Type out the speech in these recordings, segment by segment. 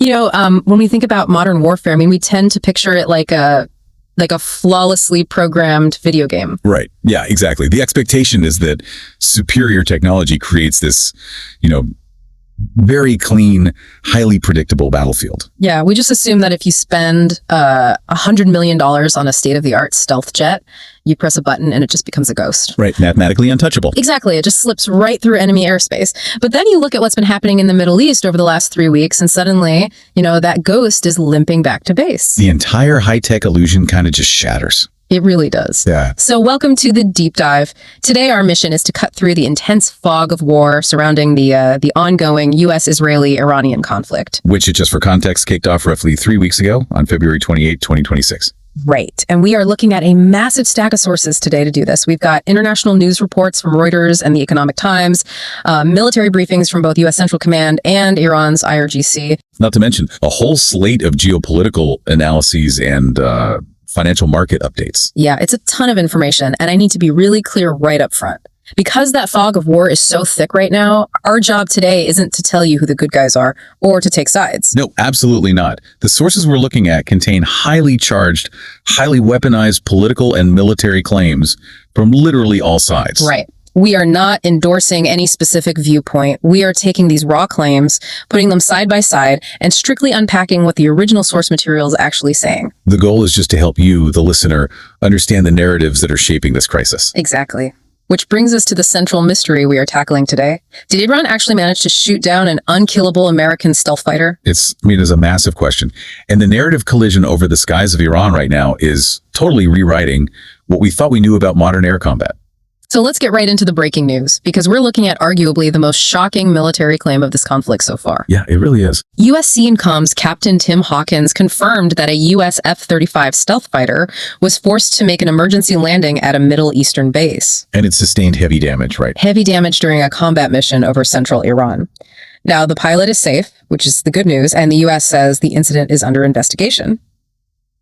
When we think about modern warfare, I mean, we tend to picture it like a flawlessly programmed video game. Right. Yeah, exactly. The expectation is that superior technology creates this, very clean, highly predictable battlefield. Yeah, we just assume that if you spend $100 million on a state-of-the-art stealth jet, you press a button and it just becomes a ghost. Right, mathematically untouchable. Exactly, it just slips right through enemy airspace. But then you look at what's been happening in the Middle East over the last 3 weeks, and suddenly, that ghost is limping back to base. The entire high-tech illusion kind of just shatters. It really does. Yeah. So welcome to the deep dive. Today, our mission is to cut through the intense fog of war surrounding the ongoing U.S.-Israeli-Iranian conflict. Which, just for context, kicked off roughly 3 weeks ago on February 28, 2026. Right. And we are looking at a massive stack of sources today to do this. We've got international news reports from Reuters and the Economic Times, military briefings from both U.S. Central Command and Iran's IRGC. Not to mention a whole slate of geopolitical analyses and financial market updates. Yeah, it's a ton of information, and I need to be really clear right up front. Because that fog of war is so thick right now, our job today isn't to tell you who the good guys are or to take sides. No, absolutely not. The sources we're looking at contain highly charged, highly weaponized political and military claims from literally all sides. Right. We are not endorsing any specific viewpoint. We are taking these raw claims, putting them side by side, and strictly unpacking what the original source material is actually saying. The goal is just to help you, the listener, understand the narratives that are shaping this crisis. Exactly. Which brings us to the central mystery we are tackling today. Did Iran actually manage to shoot down an unkillable American stealth fighter? It's a massive question. And the narrative collision over the skies of Iran right now is totally rewriting what we thought we knew about modern air combat. So let's get right into the breaking news, because we're looking at arguably the most shocking military claim of this conflict so far. Yeah, it really is. U.S. CENTCOM's Captain Tim Hawkins confirmed that a U.S. F-35 stealth fighter was forced to make an emergency landing at a Middle Eastern base. And it sustained heavy damage, right? Heavy damage during a combat mission over central Iran. Now, the pilot is safe, which is the good news, and the U.S. says the incident is under investigation.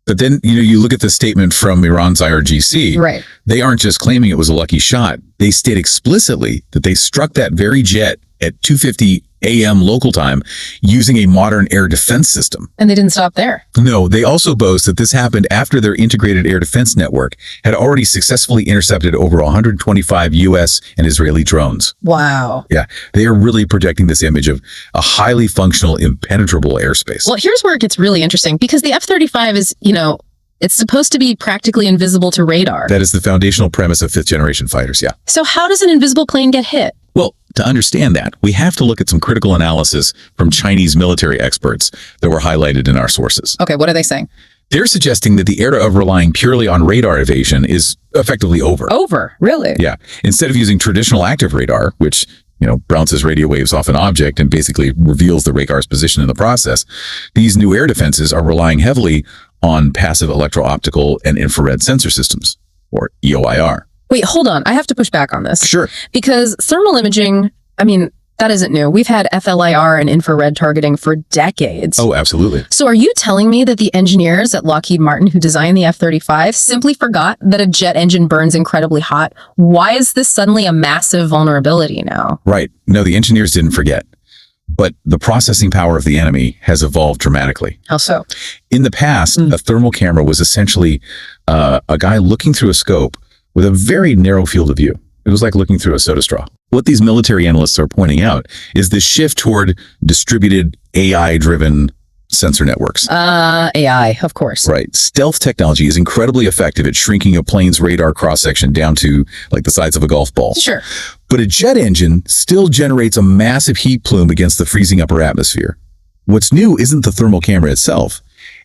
But then, you look at the statement from Iran's IRGC. Right. They aren't just claiming it was a lucky shot. They state explicitly that they struck that very jet at 2:50 a.m. local time using a modern air defense system. And they didn't stop there. No, they also boast that this happened after their integrated air defense network had already successfully intercepted over 125 U.S. and Israeli drones. Wow. Yeah, they are really projecting this image of a highly functional, impenetrable airspace. Well, here's where it gets really interesting, because the F-35 is, it's supposed to be practically invisible to radar. That is the foundational premise of fifth-generation fighters, yeah. So how does an invisible plane get hit? Well, to understand that, we have to look at some critical analysis from Chinese military experts that were highlighted in our sources. Okay, what are they saying? They're suggesting that the era of relying purely on radar evasion is effectively over. Over? Really? Yeah. Instead of using traditional active radar, which, bounces radio waves off an object and basically reveals the radar's position in the process, these new air defenses are relying heavily on passive electro-optical and infrared sensor systems, or EOIR. Wait, hold on. I have to push back on this. Sure. Because thermal imaging, that isn't new. We've had FLIR and infrared targeting for decades. Oh, absolutely. So are you telling me that the engineers at Lockheed Martin who designed the F-35 simply forgot that a jet engine burns incredibly hot? Why is this suddenly a massive vulnerability now? Right. No, the engineers didn't forget. But the processing power of the enemy has evolved dramatically. How so? In the past, a thermal camera was essentially a guy looking through a scope with a very narrow field of view. It was like looking through a soda straw. What these military analysts are pointing out is the shift toward distributed AI-driven sensor networks. AI, of course. Right. Stealth technology is incredibly effective at shrinking a plane's radar cross-section down to like the size of a golf ball. Sure. But a jet engine still generates a massive heat plume against the freezing upper atmosphere. What's new isn't the thermal camera itself.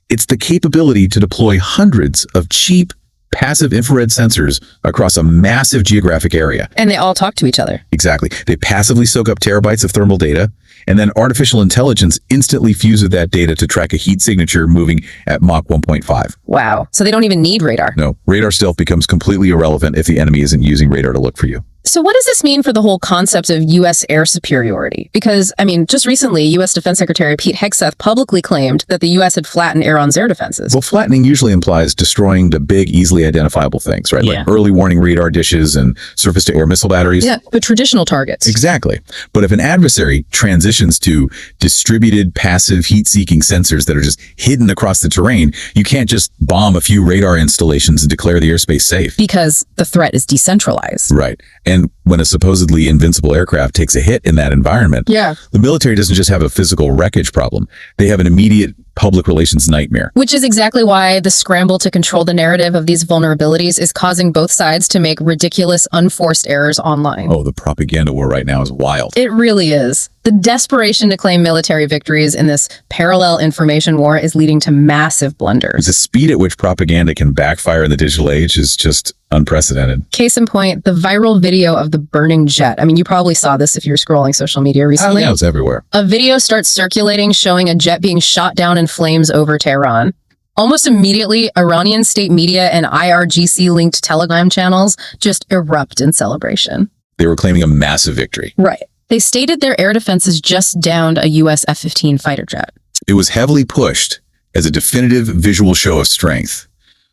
It's the capability to deploy hundreds of cheap, passive infrared sensors across a massive geographic area. And they all talk to each other. Exactly. They passively soak up terabytes of thermal data, and then artificial intelligence instantly fuses that data to track a heat signature moving at Mach 1.5. Wow. So they don't even need radar. No, radar stealth becomes completely irrelevant if the enemy isn't using radar to look for you. So what does this mean for the whole concept of U.S. air superiority? Because, I mean, just recently, U.S. Defense Secretary Pete Hegseth publicly claimed that the U.S. had flattened Iran's air defenses. Well, flattening usually implies destroying the big, easily identifiable things, right? Yeah. Like early warning radar dishes and surface-to-air missile batteries. Yeah, but traditional targets. Exactly. But if an adversary transitions to distributed passive heat-seeking sensors that are just hidden across the terrain, you can't just bomb a few radar installations and declare the airspace safe. Because the threat is decentralized. Right. And when a supposedly invincible aircraft takes a hit in that environment, the military doesn't just have a physical wreckage problem. They have an immediate public relations nightmare. Which is exactly why the scramble to control the narrative of these vulnerabilities is causing both sides to make ridiculous, unforced errors online. Oh, the propaganda war right now is wild. It really is. The desperation to claim military victories in this parallel information war is leading to massive blunders. The speed at which propaganda can backfire in the digital age is just unprecedented. Case in point, the viral video of the burning jet. I mean, you probably saw this if you're scrolling social media recently. Oh, yeah, it's everywhere. A video starts circulating showing a jet being shot down in flames over Tehran. Almost immediately, Iranian state media and IRGC-linked Telegram channels just erupt in celebration. They were claiming a massive victory. Right. They stated their air defenses just downed a U.S. F-15 fighter jet. It was heavily pushed as a definitive visual show of strength.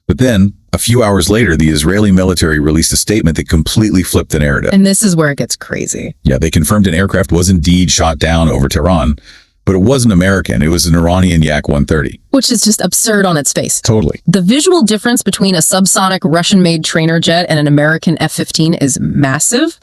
But then, a few hours later, the Israeli military released a statement that completely flipped the narrative. And this is where it gets crazy. Yeah, they confirmed an aircraft was indeed shot down over Tehran, but it wasn't American. It was an Iranian Yak-130. Which is just absurd on its face. Totally. The visual difference between a subsonic Russian-made trainer jet and an American F-15 is massive.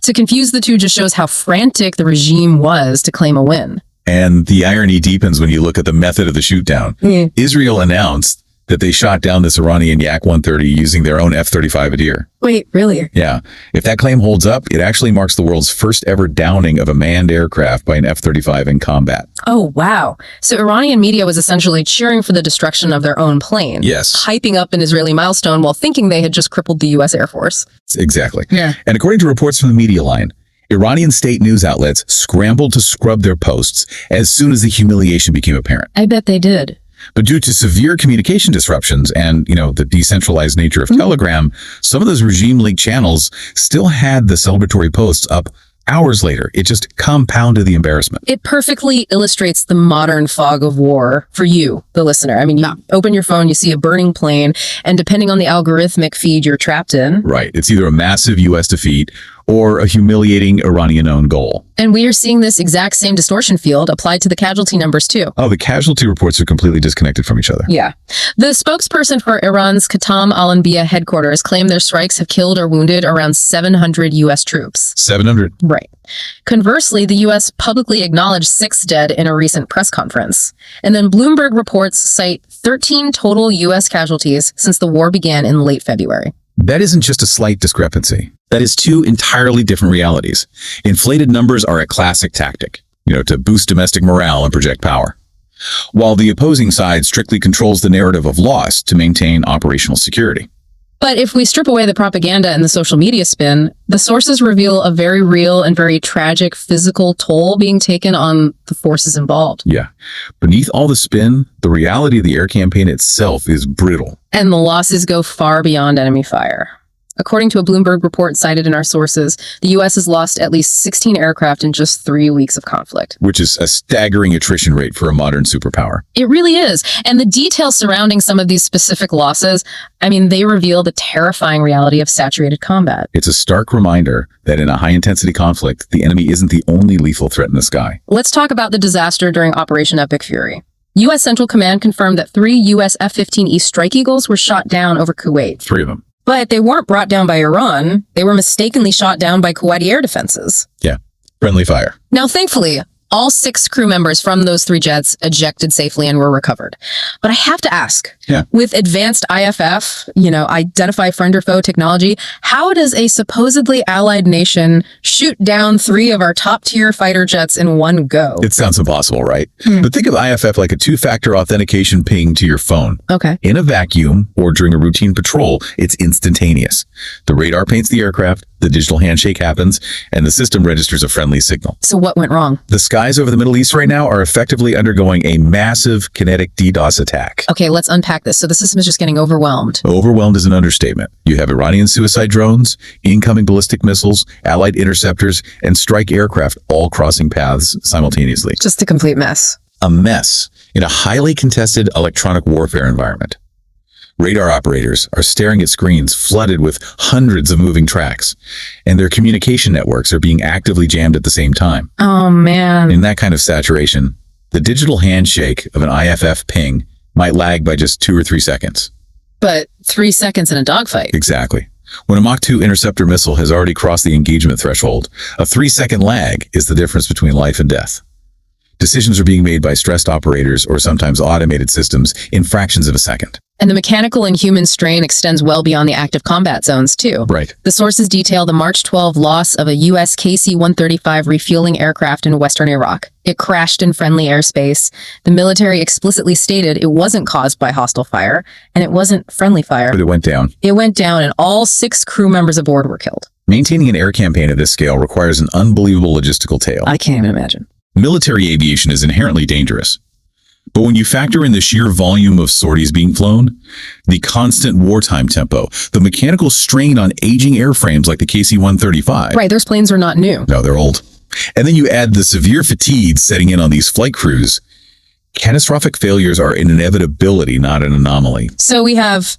To confuse the two just shows how frantic the regime was to claim a win. And the irony deepens when you look at the method of the shoot-down. Israel announced that they shot down this Iranian Yak-130 using their own F-35 Adir. Wait, really? Yeah. If that claim holds up, it actually marks the world's first ever downing of a manned aircraft by an F-35 in combat. Oh, wow. So Iranian media was essentially cheering for the destruction of their own plane. Yes. Hyping up an Israeli milestone while thinking they had just crippled the U.S. Air Force. Exactly. Yeah. And according to reports from the media line, Iranian state news outlets scrambled to scrub their posts as soon as the humiliation became apparent. I bet they did. But due to severe communication disruptions and, the decentralized nature of Telegram, some of those regime-linked channels still had the celebratory posts up hours later. It just compounded the embarrassment. It perfectly illustrates the modern fog of war for you, the listener. I mean, you open your phone, you see a burning plane, and depending on the algorithmic feed you're trapped in. Right. It's either a massive U.S. defeat or a humiliating Iranian-owned goal. And we are seeing this exact same distortion field applied to the casualty numbers, too. Oh, the casualty reports are completely disconnected from each other. Yeah. The spokesperson for Iran's Qatam al-Anbiya headquarters claimed their strikes have killed or wounded around 700 U.S. troops. 700. Right. Conversely, the U.S. publicly acknowledged 6 dead in a recent press conference. And then Bloomberg reports cite 13 total U.S. casualties since the war began in late February. That isn't just a slight discrepancy. That is two entirely different realities. Inflated numbers are a classic tactic, to boost domestic morale and project power, while the opposing side strictly controls the narrative of loss to maintain operational security. But if we strip away the propaganda and the social media spin, the sources reveal a very real and very tragic physical toll being taken on the forces involved. Yeah. Beneath all the spin, the reality of the air campaign itself is brutal. And the losses go far beyond enemy fire. According to a Bloomberg report cited in our sources, the U.S. has lost at least 16 aircraft in just 3 weeks of conflict. Which is a staggering attrition rate for a modern superpower. It really is. And the details surrounding some of these specific losses, they reveal the terrifying reality of saturated combat. It's a stark reminder that in a high-intensity conflict, the enemy isn't the only lethal threat in the sky. Let's talk about the disaster during Operation Epic Fury. U.S. Central Command confirmed that 3 U.S. F-15E Strike Eagles were shot down over Kuwait. 3 of them. But they weren't brought down by Iran. They were mistakenly shot down by Kuwaiti air defenses. Yeah, friendly fire. Now, thankfully, all 6 crew members from those 3 jets ejected safely and were recovered. But I have to ask, with advanced IFF, identify friend or foe technology, how does a supposedly allied nation shoot down 3 of our top-tier fighter jets in one go? It sounds impossible, right? But think of IFF like a 2-factor authentication ping to your phone. Okay. In a vacuum or during a routine patrol, it's instantaneous. The radar paints the aircraft, the digital handshake happens, and the system registers a friendly signal. So what went wrong? The skies over the Middle East right now are effectively undergoing a massive kinetic DDoS attack. Okay, let's unpack this. So the system is just getting overwhelmed. Overwhelmed is an understatement. You have Iranian suicide drones, incoming ballistic missiles, allied interceptors, and strike aircraft all crossing paths simultaneously. Just a complete mess. A mess in a highly contested electronic warfare environment. Radar operators are staring at screens flooded with hundreds of moving tracks, and their communication networks are being actively jammed at the same time. Oh, man. In that kind of saturation, the digital handshake of an IFF ping might lag by just 2 or 3 seconds. But 3 seconds in a dogfight. Exactly. When a Mach 2 interceptor missile has already crossed the engagement threshold, a 3-second lag is the difference between life and death. Decisions are being made by stressed operators or sometimes automated systems in fractions of a second. And the mechanical and human strain extends well beyond the active combat zones, too. Right. The sources detail the March 12 loss of a U.S. KC-135 refueling aircraft in western Iraq. It crashed in friendly airspace. The military explicitly stated it wasn't caused by hostile fire, and it wasn't friendly fire. But it went down. It went down, and all 6 crew members aboard were killed. Maintaining an air campaign of this scale requires an unbelievable logistical tale. I can't even imagine. Military aviation is inherently dangerous. But when you factor in the sheer volume of sorties being flown, the constant wartime tempo, the mechanical strain on aging airframes like the KC-135. Right, those planes are not new. No, they're old. And then you add the severe fatigue setting in on these flight crews. Catastrophic failures are an inevitability, not an anomaly. So we have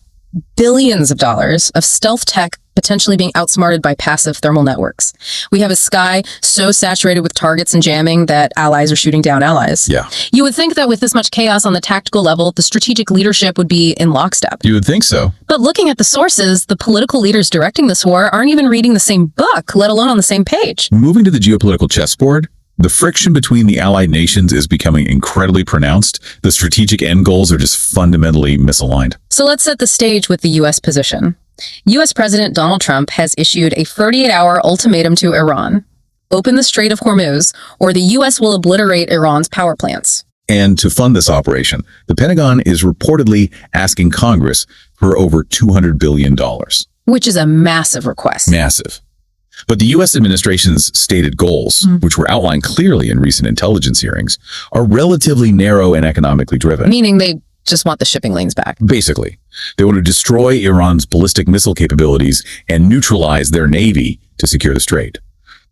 billions of dollars of stealth tech potentially being outsmarted by passive thermal networks. We have a sky so saturated with targets and jamming that allies are shooting down allies. Yeah. You would think that with this much chaos on the tactical level, the strategic leadership would be in lockstep. You would think so. But looking at the sources, the political leaders directing this war aren't even reading the same book, let alone on the same page. Moving to the geopolitical chessboard, the friction between the allied nations is becoming incredibly pronounced. The strategic end goals are just fundamentally misaligned. So let's set the stage with the U.S. position. U.S. President Donald Trump has issued a 38-hour ultimatum to Iran. Open the Strait of Hormuz, or the U.S. will obliterate Iran's power plants. And to fund this operation, the Pentagon is reportedly asking Congress for over $200 billion. Which is a massive request. Massive. But the U.S. administration's stated goals, which were outlined clearly in recent intelligence hearings, are relatively narrow and economically driven. Meaning they just want the shipping lanes back. Basically, they want to destroy Iran's ballistic missile capabilities and neutralize their navy to secure the strait.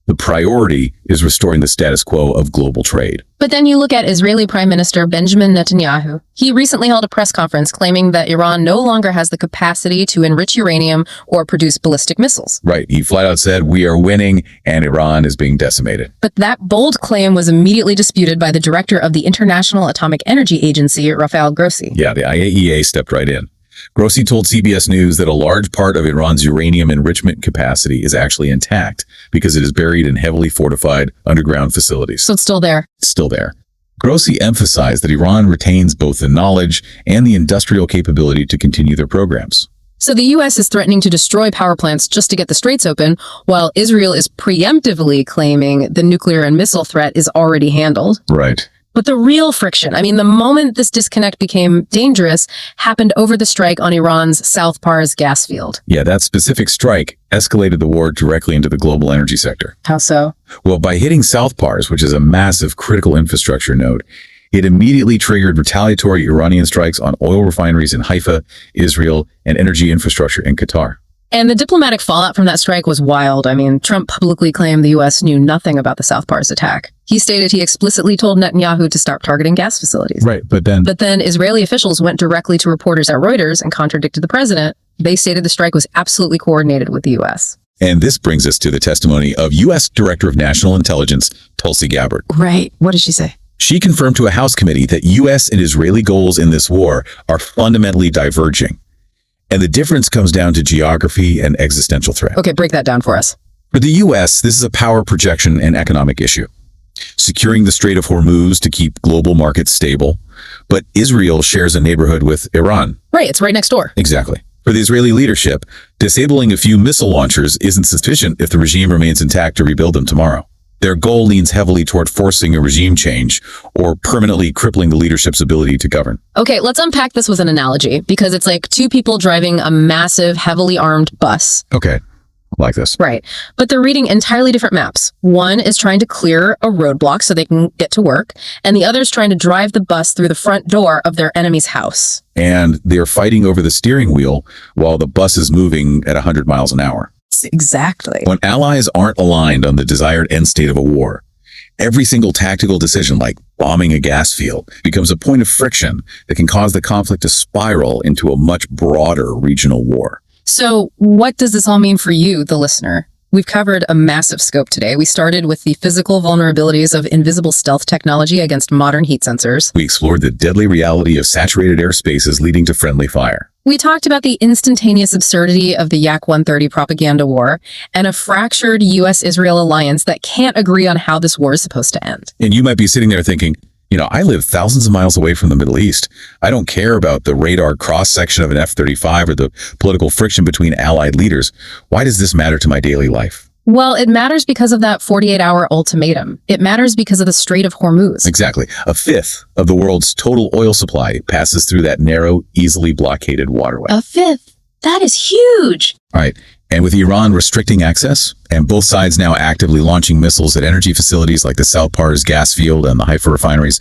The priority is restoring the status quo of global trade. But then you look at Israeli Prime Minister Benjamin Netanyahu. He recently held a press conference claiming that Iran no longer has the capacity to enrich uranium or produce ballistic missiles. Right. He flat out said, we are winning and Iran is being decimated. But that bold claim was immediately disputed by the director of the International Atomic Energy Agency, Rafael Grossi. Yeah, the IAEA stepped right in. Grossi told CBS News that a large part of Iran's uranium enrichment capacity is actually intact because it is buried in heavily fortified underground facilities. So it's still there. It's still there. Grossi emphasized that Iran retains both the knowledge and the industrial capability to continue their programs. So the U.S. is threatening to destroy power plants just to get the straits open, while Israel is preemptively claiming the nuclear and missile threat is already handled. Right. But the real friction, the moment this disconnect became dangerous, happened over the strike on Iran's South Pars gas field. Yeah, that specific strike escalated the war directly into the global energy sector. How so? Well, by hitting South Pars, which is a massive critical infrastructure node, it immediately triggered retaliatory Iranian strikes on oil refineries in Haifa, Israel, and energy infrastructure in Qatar. And the diplomatic fallout from that strike was wild. Trump publicly claimed the U.S. knew nothing about the South Pars attack. He stated he explicitly told Netanyahu to stop targeting gas facilities. Right, but then Israeli officials went directly to reporters at Reuters and contradicted the president. They stated the strike was absolutely coordinated with the U.S. And this brings us to the testimony of U.S. Director of National Intelligence, Tulsi Gabbard. Right. What did she say? She confirmed to a House committee that U.S. and Israeli goals in this war are fundamentally diverging. And the difference comes down to geography and existential threat. Okay, break that down for us. For the U.S., this is a power projection and economic issue. Securing the Strait of Hormuz to keep global markets stable. But Israel shares a neighborhood with Iran. Right, it's right next door. Exactly. For the Israeli leadership, disabling a few missile launchers isn't sufficient if the regime remains intact to rebuild them tomorrow. Their goal leans heavily toward forcing a regime change or permanently crippling the leadership's ability to govern. Okay, let's unpack this with an analogy, because it's like two people driving a massive, heavily armed bus. Okay, like this. Right. But they're reading entirely different maps. One is trying to clear a roadblock so they can get to work, and the other is trying to drive the bus through the front door of their enemy's house. And they're fighting over the steering wheel while the bus is moving at 100 miles an hour. Exactly. When allies aren't aligned on the desired end state of a war, every single tactical decision, like bombing a gas field, becomes a point of friction that can cause the conflict to spiral into a much broader regional war. So what does this all mean for you, the listener? We've covered a massive scope today. We started with the physical vulnerabilities of invisible stealth technology against modern heat sensors. We explored the deadly reality of saturated airspaces leading to friendly fire. We talked about the instantaneous absurdity of the Yak 130 propaganda war and a fractured U.S.-Israel alliance that can't agree on how this war is supposed to end. And you might be sitting there thinking, I live thousands of miles away from the Middle East. I don't care about the radar cross-section of an F-35 or the political friction between allied leaders. Why does this matter to my daily life? Well, it matters because of that 48-hour ultimatum. It matters because of the Strait of Hormuz. Exactly. A fifth of the world's total oil supply passes through that narrow, easily blockaded waterway. A fifth? That is huge. Right. And with Iran restricting access, and both sides now actively launching missiles at energy facilities like the South Pars gas field and the Haifa refineries,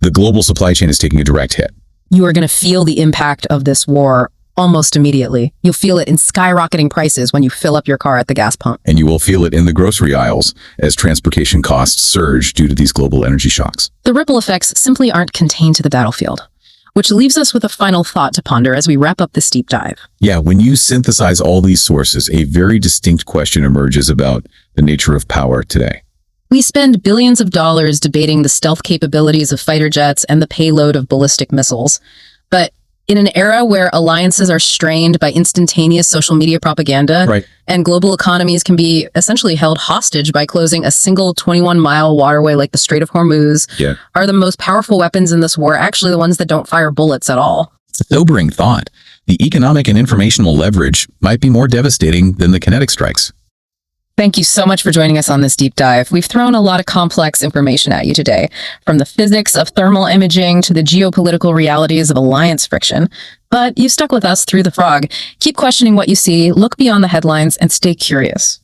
the global supply chain is taking a direct hit. You are going to feel the impact of this war almost immediately. You'll feel it in skyrocketing prices when you fill up your car at the gas pump. And you will feel it in the grocery aisles as transportation costs surge due to these global energy shocks. The ripple effects simply aren't contained to the battlefield, which leaves us with a final thought to ponder as we wrap up this deep dive. Yeah, when you synthesize all these sources, a very distinct question emerges about the nature of power today. We spend billions of dollars debating the stealth capabilities of fighter jets and the payload of ballistic missiles. But in an era where alliances are strained by instantaneous social media propaganda, right, and global economies can be essentially held hostage by closing a single 21-mile waterway like the Strait of Hormuz, are the most powerful weapons in this war actually the ones that don't fire bullets at all? It's a sobering thought. The economic and informational leverage might be more devastating than the kinetic strikes. Thank you so much for joining us on this deep dive. We've thrown a lot of complex information at you today, from the physics of thermal imaging to the geopolitical realities of alliance friction. But you've stuck with us through the frog. Keep questioning what you see, look beyond the headlines, and stay curious.